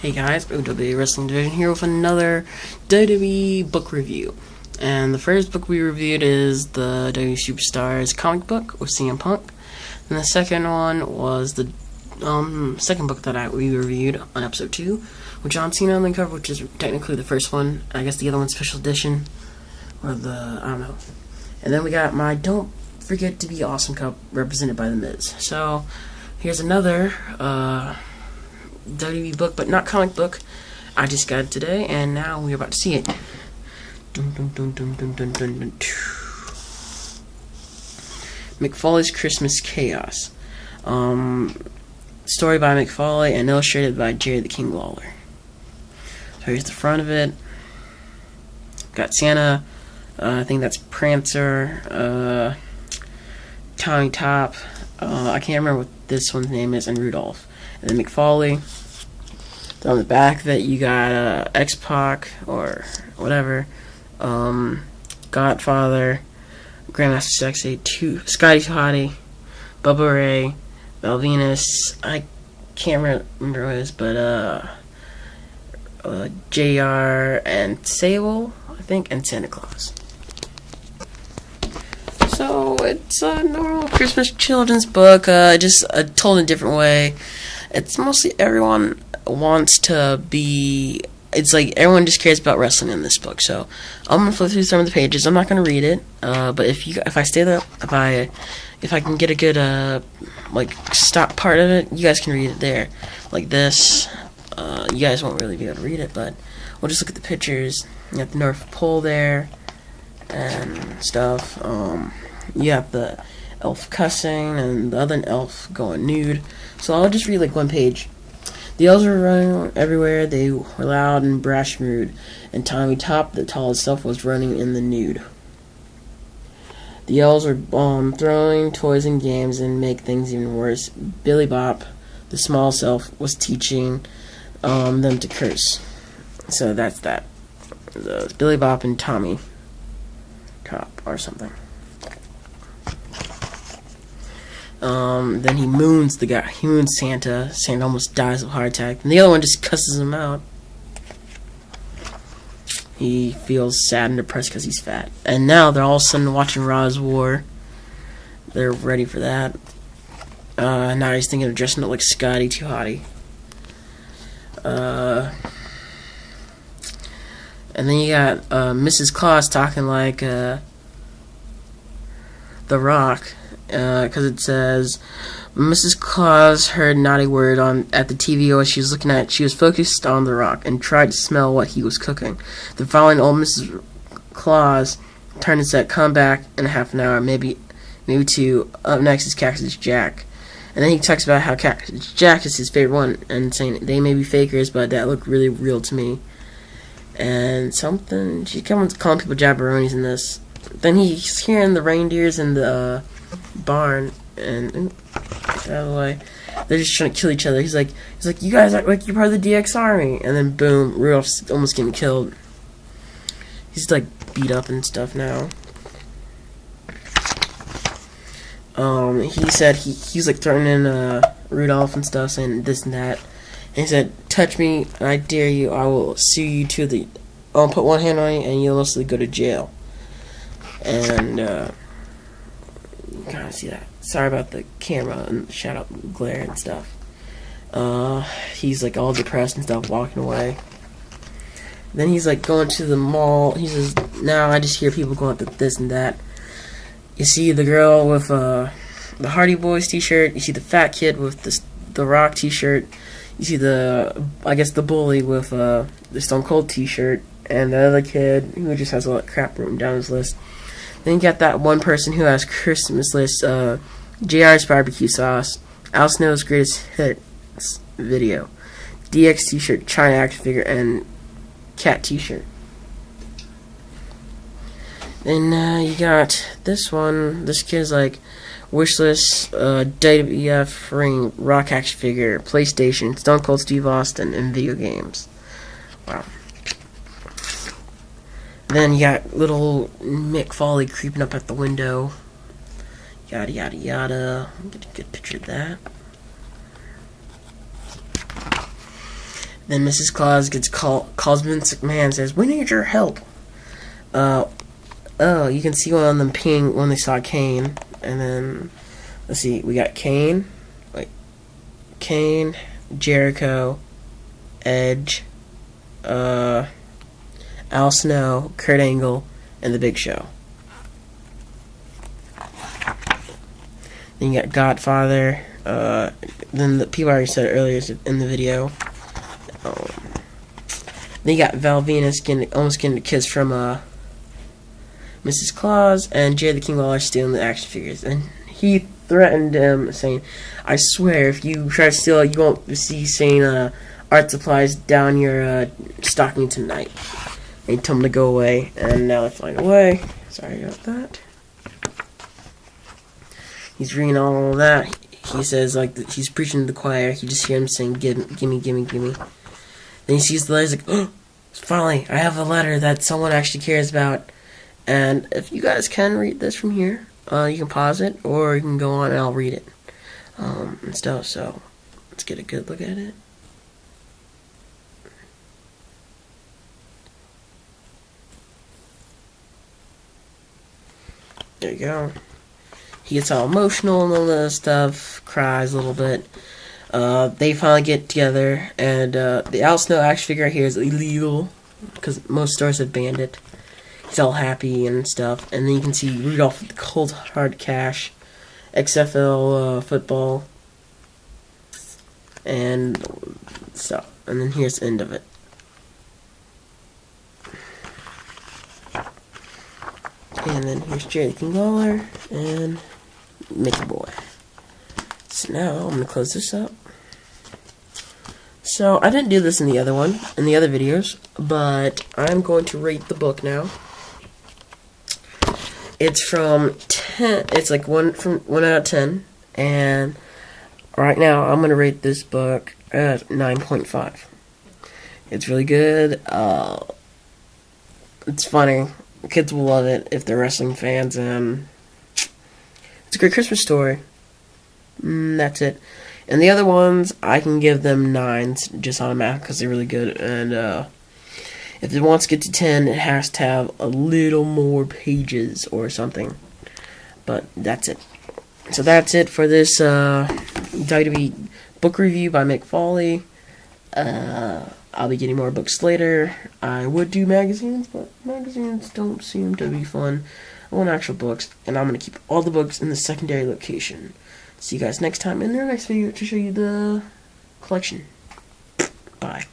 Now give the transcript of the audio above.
Hey guys, OW Wrestling Division here with another WWE book review. And the first book we reviewed is the WWE Superstars comic book with CM Punk. And the second one was the second book that we reviewed on episode 2 with John Cena on the cover, which is technically the first one. I guess the other one's special edition. Or I don't know. And then we got my Don't Forget to Be Awesome cup represented by The Miz. So, here's another WWE book, but not comic book. I just got it today, and now we're about to see it. McFarlane's Christmas Chaos. Story by McFarlane and illustrated by Jerry the King Lawler. So here's the front of it. Got Santa. I think that's Prancer. Tommy Top. I can't remember what this one's name is, and Rudolph. And then McFarlane. Then on the back of it, you got X-Pac, or whatever, Godfather, Grandmaster Sexy, Scotty Toddy, Bubba Ray, Val Venus, I can't remember what it is, but JR, and Sable, I think, and Santa Claus. So, it's a normal Christmas children's book, just told in a different way. It's mostly everyone wants to be. It's like everyone just cares about wrestling in this book. So I'm gonna flip through some of the pages. I'm not gonna read it, but if I stay there, if I can get a good stop part of it, you guys can read it there, like this. You guys won't really be able to read it, but we'll just look at the pictures. You have the North Pole there and stuff. You have the elf cussing and the other elf going nude. So I'll just read like one page. The elves were running everywhere. They were loud and brash and rude. And Tommy Top, the tallest elf, was running in the nude. The elves were throwing toys and games and make things even worse. Billy Bop, the smallest elf, was teaching them to curse. So that's that. Billy Bop and Tommy Top or something. Then he moons the guy. He moons Santa. Santa almost dies of a heart attack. And the other one just cusses him out. He feels sad and depressed because he's fat. And now they're all of a sudden watching Raw's War. They're ready for that. Now he's thinking of dressing up like Scotty Too Hottie. And then you got Mrs. Claus talking like The Rock. Because it says Mrs. Claus heard naughty word at the TV while she was looking at it. She was focused on The Rock and tried to smell what he was cooking. The following old Mrs. Claus turned and said, "Come back in half an hour, maybe two. Up next is Cactus Jack." And then he talks about how Cactus Jack is his favorite one and saying they may be fakers, but that looked really real to me. And something, she kept calling people jabronis in this. Then he's hearing the reindeers in the barn, and out of the way, they're just trying to kill each other. He's like, you guys act like you're part of the DX Army, and then boom, Rudolph's almost getting killed. He's like beat up and stuff now. He said he's like threatening Rudolph and stuff, saying this and that. And he said, "Touch me, I dare you. I will sue you to the. I'll put one hand on you, and you'll also go to jail." And you kind of see that. Sorry about the camera and shadow glare and stuff. He's like all depressed and stuff, walking away. Then he's like going to the mall. He says, "Now I just hear people going up to this and that." You see the girl with the Hardy Boys t-shirt. You see the fat kid with the Rock t-shirt. You see the bully with the Stone Cold t-shirt, and the other kid who just has all that crap written down his list. Then you got that one person who has Christmas list, JR's barbecue sauce, Al Snow's greatest hits video, DX t-shirt, China action figure, and cat t-shirt. Then you got this one. This kid's like wish list, WWF ring, Rock action figure, PlayStation, Stone Cold Steve Austin, and video games. Wow. Then you got little Mick Foley creeping up at the window. Yada yada yada. Get a good picture of that. Then Mrs. Claus calls Vince McMahon and says, "We need your help." Oh, you can see one of them peeing when they saw Kane. And then, let's see, we got Kane, Jericho, Edge, Al Snow, Kurt Angle, and The Big Show. Then you got Godfather. Then the people I already said earlier in the video. Then you got Val Venus almost getting a kiss from Mrs. Claus, and Jerry the King Lawler stealing the action figures. And he threatened him, saying, "I swear, if you try to steal it, you won't see art supplies down your stocking tonight." And he told him to go away, and now they're flying away. Sorry about that. He's reading all of that. He says, he's preaching to the choir. You just hear him saying, gimme, gimme, gimme. Then he sees the letter, he's like, "Oh, finally, I have a letter that someone actually cares about." And if you guys can read this from here, you can pause it, or you can go on and I'll read it. And stuff, so let's get a good look at it. There you go. He gets all emotional and all that stuff, cries a little bit. They finally get together, and the Al Snow action figure here is illegal, because most stores have banned it. He's all happy and stuff, and then you can see Rudolph with the cold hard cash, XFL football, and stuff. And then here's the end of it. And then here's Jerry the King Lawler and Mickey Boy. So now I'm gonna close this up. So I didn't do this in the other videos, but I'm going to rate the book now. It's from 10. It's like 1 out of 10, and right now I'm gonna rate this book at 9.5. It's really good. It's funny. Kids will love it if they're wrestling fans, and it's a great Christmas story. That's it. And the other ones, I can give them 9s just on a map because they're really good. And if it wants to get to 10, it has to have a little more pages or something. But that's it. So that's it for this WWE book review by Mick Foley. I'll be getting more books later. I would do magazines, but magazines don't seem to be fun. I want actual books, and I'm going to keep all the books in the secondary location. See you guys next time in their next video to show you the collection. Bye.